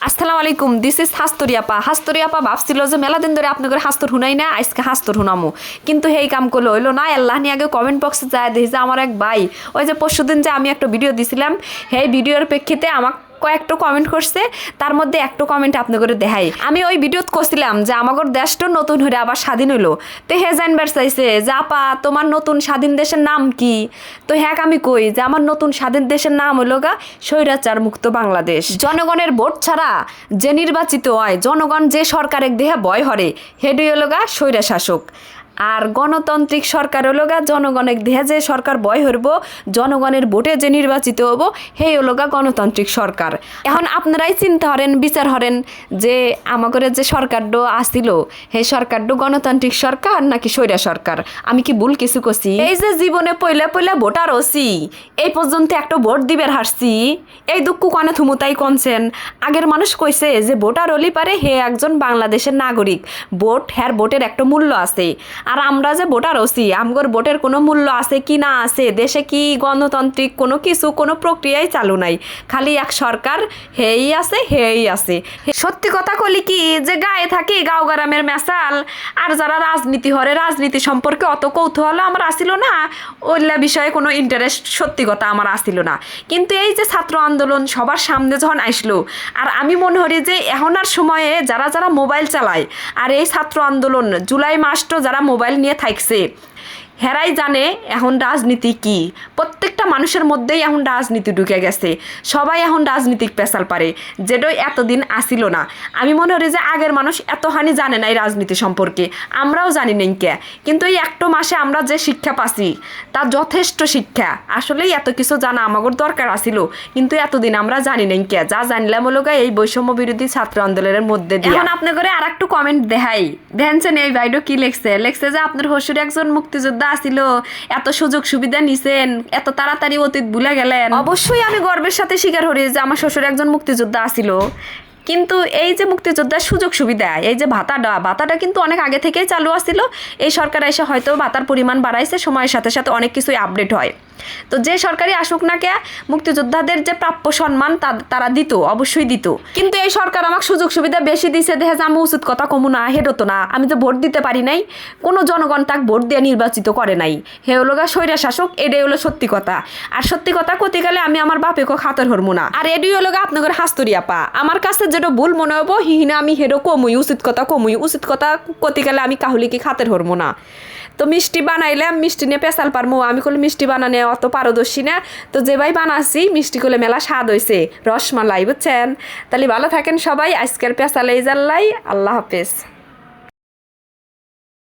আসসালামু আলাইকুম, this is হাস্তরিয়াপা। হাস্তরিয়াপা ভাবছিল যে মেলা দিন ধরে আপনাদের হাস্তর হুনাই না, আজকে হাস্তর হুনামু, কিন্তু হেই কাম করলো হইলো না। আল্লাহ নিয়ে আগে কমেন্ট বক্সে যায় দেখি যে আমার এক ভাই ওই যে পরশুদিন যে আমি একটা ভিডিও দিছিলাম, সেই ভিডিওর প্রেক্ষিতে আমাকে কয়েকটা কমেন্ট করছে। তার মধ্যে একটা কমেন্ট আপনি করে দেখাই। আমি ওই ভিডিওত করছিলাম যে আমাদের দেশটা নতুন হয়ে আবার স্বাধীন হইলো, তো হে জানবার চাইছে যে আপা তোমার নতুন স্বাধীন দেশের নাম কি। তো হ্যাঁ আমি কই যে আমার নতুন স্বাধীন দেশের নাম হইল গা স্বৈরাচার মুক্ত বাংলাদেশ। জনগণের ভোট ছাড়া যে নির্বাচিত হয়, জনগণ যে সরকারের দেহে ভয় হরে, হেডি হইল গা স্বৈরা শাসক। আর গণতান্ত্রিক সরকার হলো গা জনগণের দেহে যে সরকার বয় হইব, জনগণের ভোটে যে নির্বাচিত হবো, সেই হলো গা গণতান্ত্রিক সরকার। এখন আপনারাই চিন্তা হরেন, বিচার হরেন যে আমাদের যে সরকারটা আসিল, সেই সরকারটা গণতান্ত্রিক সরকার নাকি স্বৈরা সরকার। আমি কি ভুল কিছু করছি? এই যে জীবনে পয়লা পয়লা ভোটার হচ্ছি, এই পর্যন্ত একটা ভোট দিবের হারছি, এই দুঃখ কানে থুমুতাই কনছেন। আগের মানুষ কইছে যে ভোটার হলি পারে হে একজন বাংলাদেশের নাগরিক, ভোট হ্যার ভোটের একটা মূল্য আছে। আর আমরা যে ভোটার হচ্ছি, আমগর ভোটের কোনো মূল্য আছে কি না আছে? দেশে কি গণতান্ত্রিক কোনো কিছু, কোনো প্রক্রিয়াই চালু নাই, খালি এক সরকার, হেই আছে হেই আছে। সত্যি কথা কলি কি যে গায়ে থাকি গাঁও গ্রামের মেসাল, আর যারা রাজনীতি হরে রাজনীতি সম্পর্কে অত কৌতূহল আমার আসিল না, ওইলা বিষয়ে কোনো ইন্টারেস্ট সত্যি কথা আমার আসিল না। কিন্তু এই যে ছাত্র আন্দোলন সবার সামনে যখন আসলো, আর আমি মনে করি যে এখনার সময়ে যারা যারা মোবাইল চালায়, আর এই ছাত্র আন্দোলন জুলাই মাসটো যারা মোবাইল নিয়ে থাকছে, হেরাই জানে এখন রাজনীতি কি। প্রত্যেকটা মানুষের মধ্যেই এখন রাজনীতি ঢুকে গেছে, সবাই এখন রাজনীতিক পেশাল পারে, যেটাই এতদিন আসিল না। আমি মনে করি যে আগের মানুষ এতখানি জানে না এই রাজনীতি সম্পর্কে, আমরাও জানি নাই কে, কিন্তু এই একটা মাসে আমরা যে শিক্ষা পাচ্ছি তা যথেষ্ট শিক্ষা। আসলেই এত কিছু জানা আমাদের দরকার আসিল, কিন্তু এতদিন আমরা জানি নাই কে। যা জানলাম হলো এই বৈষম্য বিরোধী ছাত্র আন্দোলনের মধ্যে দিয়ে। এখন আপনার করে আর একটু কমেন্ট দেখাই, দেখছেন এই ভাইডো কি লেখছে যে আপনার হসুর একজন মুক্তিযোদ্ধা আসিল, এত সুযোগ সুবিধা নিছেন, এত তাড়াতাড়ি অতীত ভুলে গেলেন। অবশ্যই আমি গর্বের সাথে স্বীকার করি যে আমার শ্বশুর একজন মুক্তিযোদ্ধা আসিল, কিন্তু এই যে মুক্তিযোদ্ধার সুযোগ সুবিধা, এই যে ভাতাটা কিন্তু অনেক আগে থেকেই চালু আসছিল। এই সরকার এসে হয়তো ভাতার পরিমাণ বাড়াইছে, সময়ের সাথে সাথে অনেক কিছুই আপডেট হয়। তো যে সরকারি আসুক না কে, মুক্তিযোদ্ধাদের যে প্রাপ্য সম্মান তারা দিত, অবশ্যই দিত। কিন্তু এই সরকার আমাকে সুযোগ সুবিধা বেশি দিছে দেখে যে আমি উচিত কথা কমু না, হেডো তো না, আমি তো ভোট দিতে পারি নাই, কোনো জনগণ তাকে ভোট দিয়ে নির্বাচিত করে নাই, হে হলো গা স্বৈরা শাসক। এটাই হলো সত্যি কথা। আর সত্যি কথা কতি গেলে আমি আমার বাপেকে খাতর হরমু না। আর এটাই হলো গা আপনাদের হাস্তরিয়াপা। আমার কাছে যেটা ভুল মনে হবো হিহিনা আমি হেডো কমুই, উচিত কথা কমুই, উচিত কথা কতি গেলে আমি কাহুলিকে খাতের হরমু না। তো মিষ্টি বানাইলাম, মিষ্টি নিয়ে পেশাল পারমু, আমি করলে মিষ্টি বানানে অত পারদর্শী না। তো যে ভাই বানাচ্ছি মিষ্টি করলে মেলা স্বাদ হয়েছে, রসমালাই, বুঝছেন? তাহলে ভালো থাকেন সবাই, আজকের পেশাল এই জাল্লাই, আল্লাহ হাফেজ।